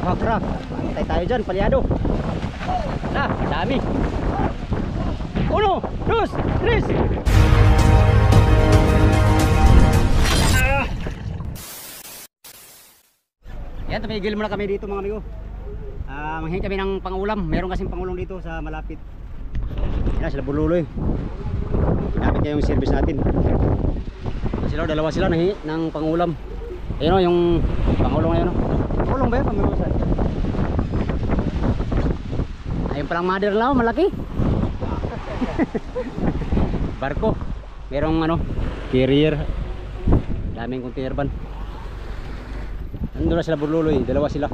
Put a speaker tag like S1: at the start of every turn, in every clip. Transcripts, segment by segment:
S1: Hakra. Antay tayo dyan, palyado. Na, dami. 1, 2, 3. Yan, tumigil muna kami dito mga amigo. Manghingi kami ng pangulam. Meron kasing pangulam dito sa malapit. Yan sila Bululoy. Ginamit niya yung service natin. Sila, dalawa sila nanghingi ng pangulam. Ayun o, yung pangulam na yun o. Pangulam ba yun? Pamilusan. Ayun palang mother lao, malaki. Barko. Merong ano, carrier. Daming container van. Nandun na sila Bululoy, dalawa sila.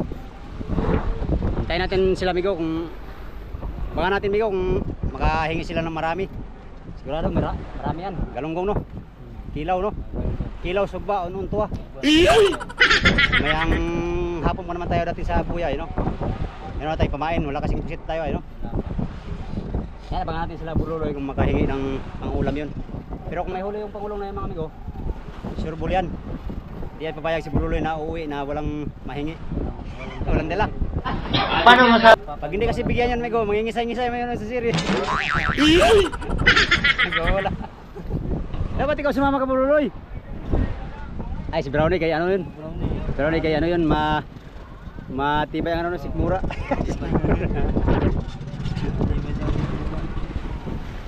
S1: Hintayin natin sila amigo kung baka natin amigo kung makahingi sila ng marami. Sigurado marami yan. Galunggong no. Kilaw no. Kilaw sugba unun tuwa. Mayang hapon pa naman tayo dati sa Buya no. Meron na tayo pamain, wala kasing pusit tayo no. Yan, abangan natin sila Bululoy kung makahingi ng pangulam yun. Pero kung may huli yung pangulong na yun mga amigo, sure bull yan. Hindi yan papayag si Bululoy na uuwi na walang mahingi. Walang dala. Paano masabi? Pag hindi kasi bigyan yan amigo, mangingisay-ngisay mo yun sa series. Wala. Dapat ikaw sumama ka Bululoy. Ay si Brownie kay ano yun? Brownie kay ano yun, matibay ang ano ng sikmura.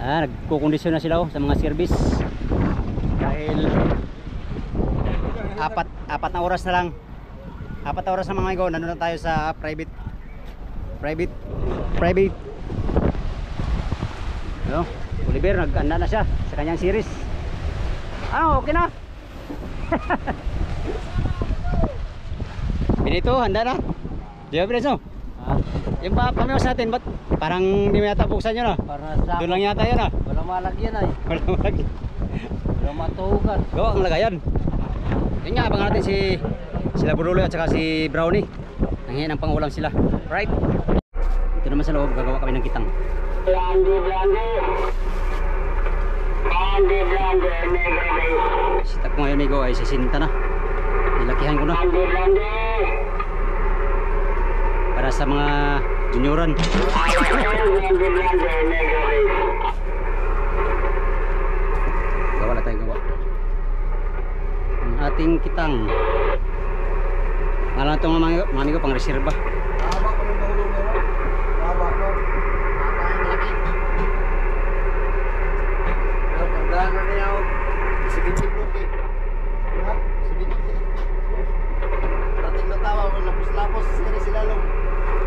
S1: Nagkukondisyon na sila sa mga service. Dahil apat na oras na lang. 4 na oras na mga amigo, nandun na tayo sa private. No? Oliver, nag-anda na siya sa kanyang series. Ano, okay na? Benito, handa na? Di ba Benito? Yung pamiwas natin, ba't parang hindi mo yata buksan yun doon lang yata yun
S2: Walang malagyan ay.
S1: Walang malagyan.
S2: Walang matuhugan.
S1: Gawa ang lagayan. Yun nga, abangan natin sila Bululoy at saka si Brownie. Nanghihin ng pangulam sila. Right? Ito naman sa loob, gagawa kami ng kitang. Sitak ko ngayon amigo ay 60 na. Nilakihan ko na para sa mga junioran. Gawa na tayo gawa ang ating kitang. Ngalan itong mga amigo pang reserva.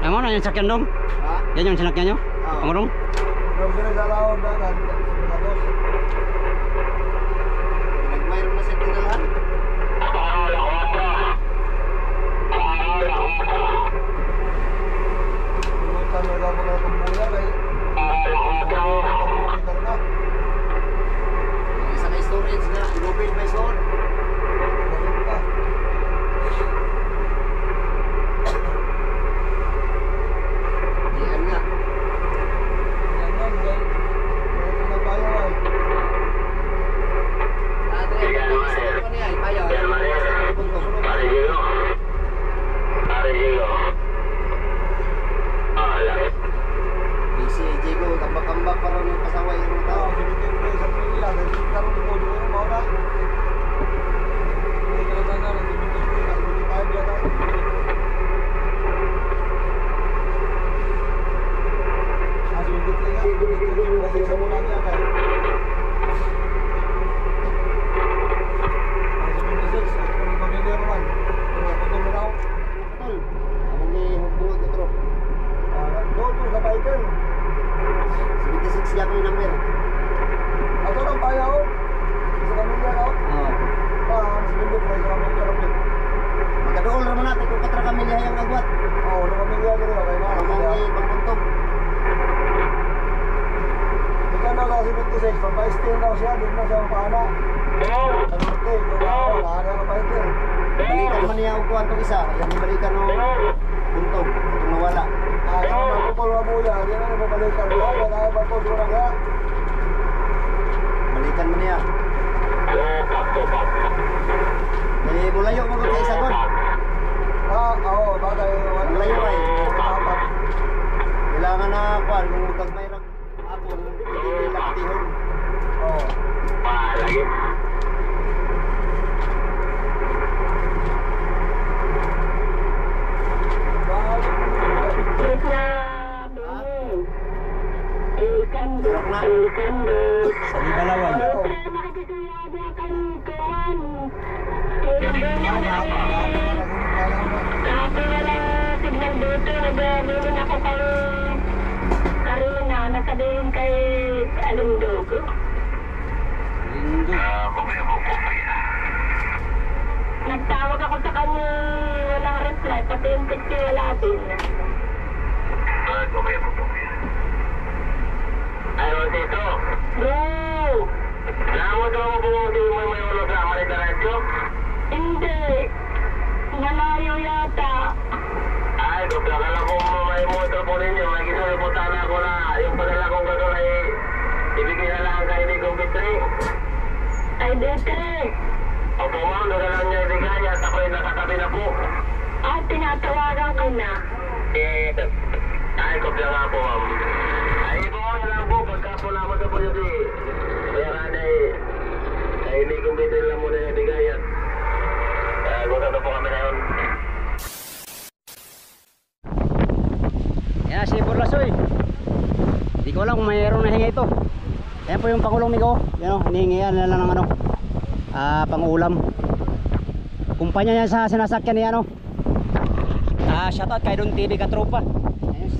S1: Ano na yung sakyan dong? Yan yung sinakyan nyo? Pangulong?
S2: Mayroon na setting na lahat. Isa na storage na, inubil by zone. Balikan man niya og kuan tong isa, yang balikan no buntog kung nawala. Ano ko mo buya, di na mo balikan ko, wala ba to dura nga. Balikan man niya. Mulayo mo kay isa gon. Oo, bagay. Mulayo
S1: Sa Libalawan.
S3: Nakadehin kay Alindog. Nagtawag ako sa kanya, walang reply, pati yung text niya wala din. Ayaw dito? No! Naamot mo mo bumuti mo may ulo sa Amarita Radio? Hindi. Malayo yata. Ay, kung kakala ko may motor po ninyo, may ginaliputan ako na yung padala kong gano'n ay ibigay na lang kay Nico Bitri. Ay, Bitri! Opo ma'am, doon lang niya ibigay at ako'y nakatabi na po. Ah, tinatawagan ka na? Yes. Ay, kopya nga po ma'am. Ay, ipo mo na lang po, pagka po naman sa po yun kaya kada ay Nico Bitri lang muna yung ibigay at gusto na po kami na yun.
S1: Yan si Burlasoy. Hindi ko alam kung mayroong nahingi ito. Yan po yung pangulong ni Ko. Yan o, hinihingihan na lang ng ano, pangulam. Kumpanya niya sa sinasakyan niya ano. Shoutout kay Don TV Katropa. Ayos.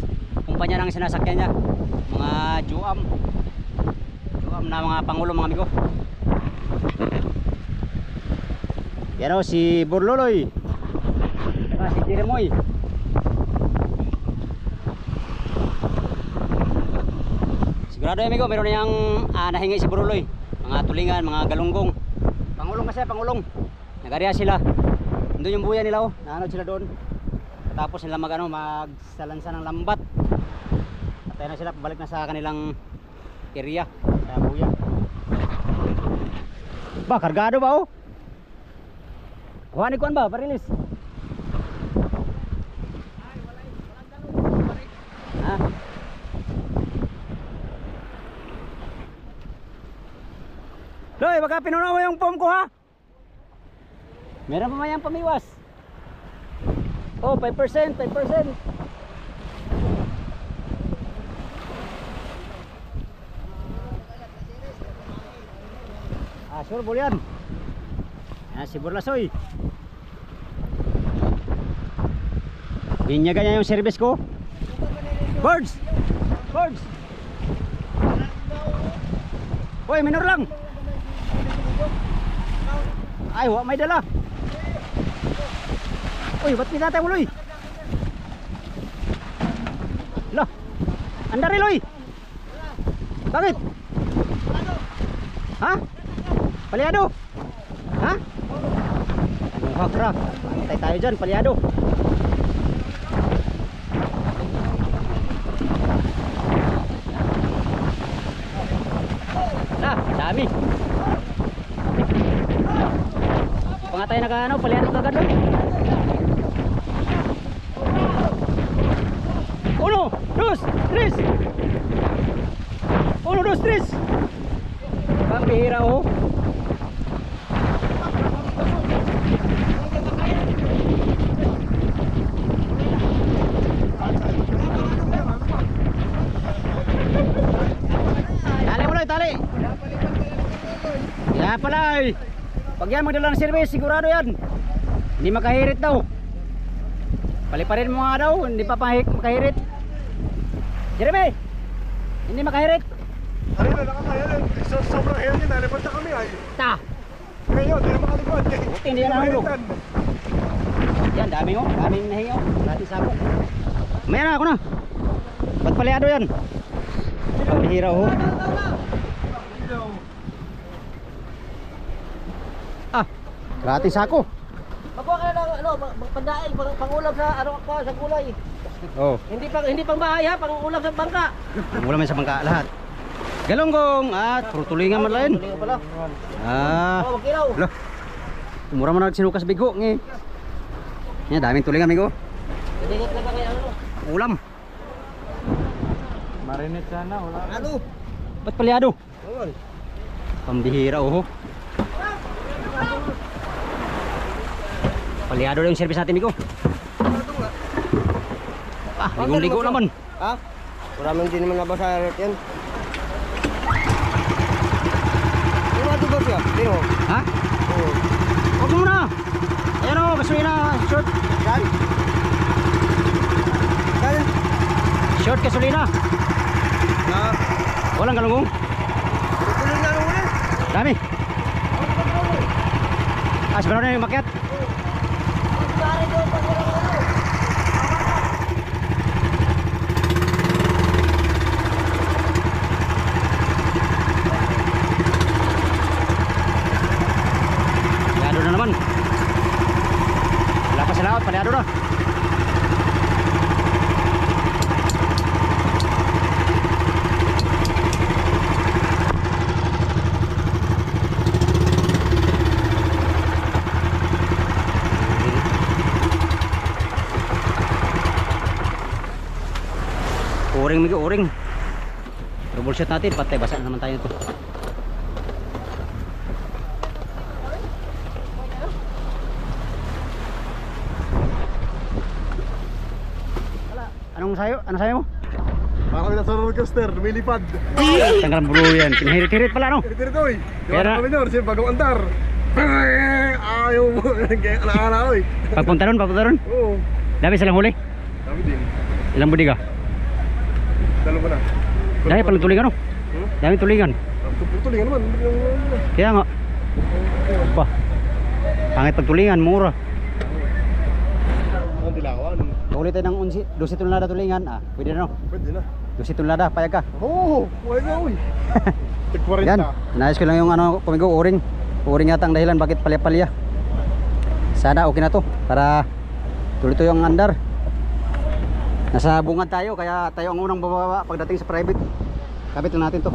S1: Kumpanya ng sinasakyan niya. Mga Juam. Juam na mga pangulo mga amigo. Yan o si Burloloy. Si Jeremoy. Sigurado yung amigo, meron na yung nahingi si Burloloy. Mga tulingan, mga galunggong. Pangulong kasi, pangulong. Nag-area sila. Doon yung buya nila oh. Naanod sila doon. Tapos sila magsalansa ng lambat. At ayun na sila, pabalik na sa kanilang area. Kaya buya. Ba, kargado ba oh? Kuha ni Kuan ba, parilis? Ha? Loy, baka pinunaw mo yung pom ko ha? Meron pa mayang pamiwas. Oh, 5%, 5%. Sure po yan. Si Burlasoy. Binyagan niya yung service ko. Birds! Birds! Hoy, minor lang. Ay, wak may dala. Uy, ba't pinatay mo, Loy? Lah, andari, Loy. Bakit? Ha? Paliado? Ha? Anong hakra? Patay tayo dyan, paliado. Dami. Pa nga tayo naka ano, paliado kagad doon. 1, 2, 3. 1, 2, 3. Pambihira oh. Tali mo lang, tali. Kaya pala eh. Pag yan magdala ng service, sigurado yan. Hindi makahirit daw. Paliparin mo nga daw, hindi pa makahirit. Jeremy, hindi makahirit.
S2: Ay, na nakakahirit. Sobrang hirit yun, nalipad na kami ay.
S1: Ta.
S2: Ngayon, hindi na makalipad.
S1: Buti hindi yan nahulog. Yan, dami oh, daming nahingi oh. Dati sako. Maya na ako na. Ba't paliado yan? Pambihira oh. Gratis ako.
S4: Magkuha ka na ng ano, pandaing, pangulam sa ano ko sa gulay.
S1: Oh,
S4: Hindi pang bahay ha, pangulam sa bangka.
S1: ulam yan sa bangka lahat. Galunggong at tulingan man lain.
S4: Tulingan pala. Oh, magkilaw.
S1: Lo. Mura man nagsinukas bigo ngi. Yan daming tulingan migo.
S4: Dinit na ba kaya ano?
S1: Ulam.
S2: Marinate sana, wala.
S4: Ano?
S1: Ba't paliado?
S4: Oo.
S1: Pambihira oh. Paliado na yung service natin migo. Ligong-ligo naman.
S4: Ha? Wala man din naman nabasa yan.
S2: siya. Pero,
S1: Ha?
S2: oo.
S1: Huwag mo na. Ayan o, gasolina. Short.
S2: Yan. Yan.
S1: Short gasolina.
S2: Na.
S1: Walang galunggong.
S2: Tuloy na nung ulit.
S1: Dami. Siguro na yung makyat. Paliado na naman. Wala pa sa laot, paliado na. Uring, may uring. Double shot natin, patay basa na naman tayo nito. Anong sayo? Ano sayo mo?
S2: Parang nasa roller coaster, lumilipad.
S1: Tanggalan bulu yan. Pinahirit-hirit pala no?
S2: Ito ito eh.
S1: Kaya-
S2: Kami doon, siya bagong andar. Ayaw mo. Kaya anak-anak ko eh.
S1: Pagpunta ron.
S2: Oo.
S1: Dami silang huli.
S2: Dami din.
S1: Ilang budiga?
S2: Dalo ko na.
S1: Dami palang tulingan no? Dami tulingan.
S2: Tulingan naman.
S1: Kaya nga. Ba. Pangit pagtulingan, mura.
S2: Ang dilawan.
S1: Kaulit tayo ng 12 tonelada tulingan. Ah, pwede na no?
S2: Pwede na.
S1: 12 tonelada, payag ka.
S2: Oo. Wala na uy. Tig-40.
S1: Yan, inayos ko lang yung ano, kumigo, uring. Uring yata ang dahilan bakit palya-palya. Sana okay na to para tuloy-tuloy yung andar. Nasa bungad tayo kaya tayo ang unang bababa pagdating sa private. Kabit lang natin to.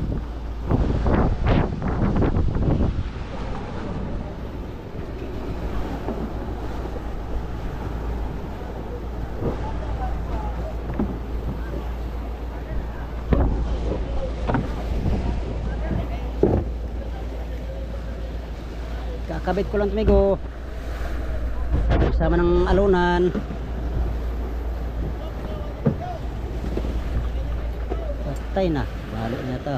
S1: Kakabit ko lang tumigo. Kasama ng alunan. Patay na. Balik na ito.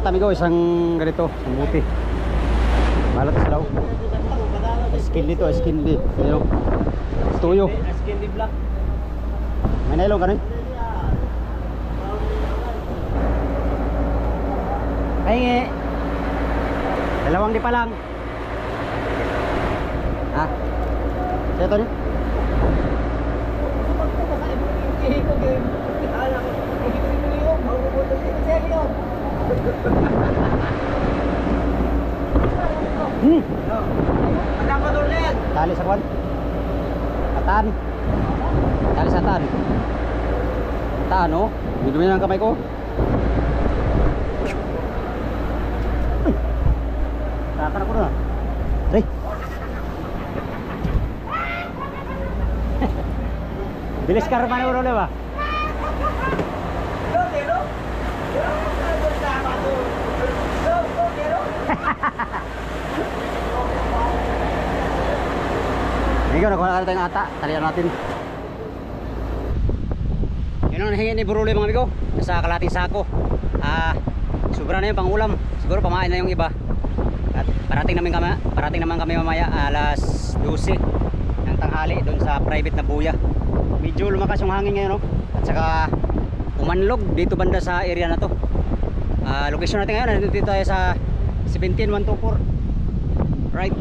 S1: Amigo, isang ganito, isang buti. Balat sa law. Skin dito, skin di. Ayun. Tuyo.
S4: Skin di black.
S1: May nailong ka rin? Pahingi. Dalawang di pa lang. Ha? Ito rin? Tali sa kwan. Atan. Tali sa atan. Atan oh. Dumi ng kamay ko. Takan ako na. Hey. Bilis ka rin manuro ba? Ikaw, nakuha na tayong ata. Talian natin. Yun ang nahingi ni Buruloy mga amigo. Sa kalating sako. Sobra na yung pangulam. Siguro pamain na yung iba. At parating naman kami mamaya alas 12 ng tanghali doon sa private na buya. Medyo lumakas yung hangin ngayon, no? At saka umanlog dito banda sa area na to. Location natin ngayon, nandito tayo sa 17124. Right.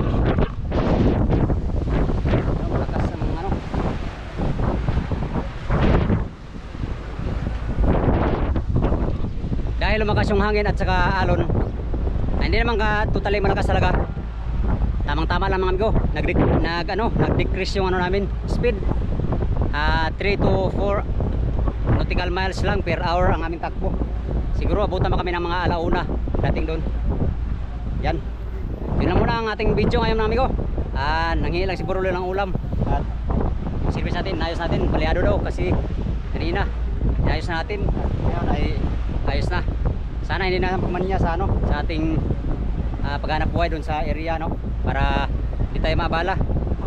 S1: Malakas ang ano. Dahil lumakas yung hangin at saka alon, hindi naman totally malakas talaga. Tamang-tama lang mga amigo. Nag-decrease yung ano namin, speed. 3 to 4 nautical miles lang per hour ang aming takbo. Siguro abutan pa kami ng mga alauna dating doon. Yan. Yun lang muna ang ating video ngayon mga amigo. Nanghihi lang si Buruloy ng ulam. At service natin, ayos natin. Baliado daw kasi kanina ayos na natin. Ngayon ay ayos na. Sana hindi na pamanya sa ano, sa ating paghanap buhay doon sa area, no, para hindi tayo maabala.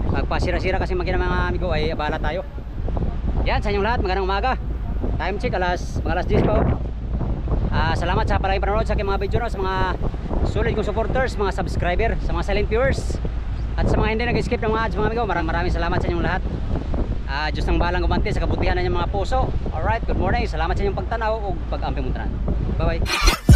S1: Pagpasira-sira kasi mga amigo ay abala tayo. Yan, sa inyong lahat, magandang umaga. Time check, mga alas 10 pa. Salamat sa palaging panonood sa aking mga video, no, sa mga solid kong supporters, mga subscriber, sa mga silent viewers, at sa mga hindi nag-skip ng mga ads mga amigo. Maraming salamat sa inyong lahat. Diyos nang bahalang gumanti sa kabutihan ng inyong mga puso. Alright, good morning. Salamat sa inyong pagtanaw o pag-amping muntanan. Bye bye.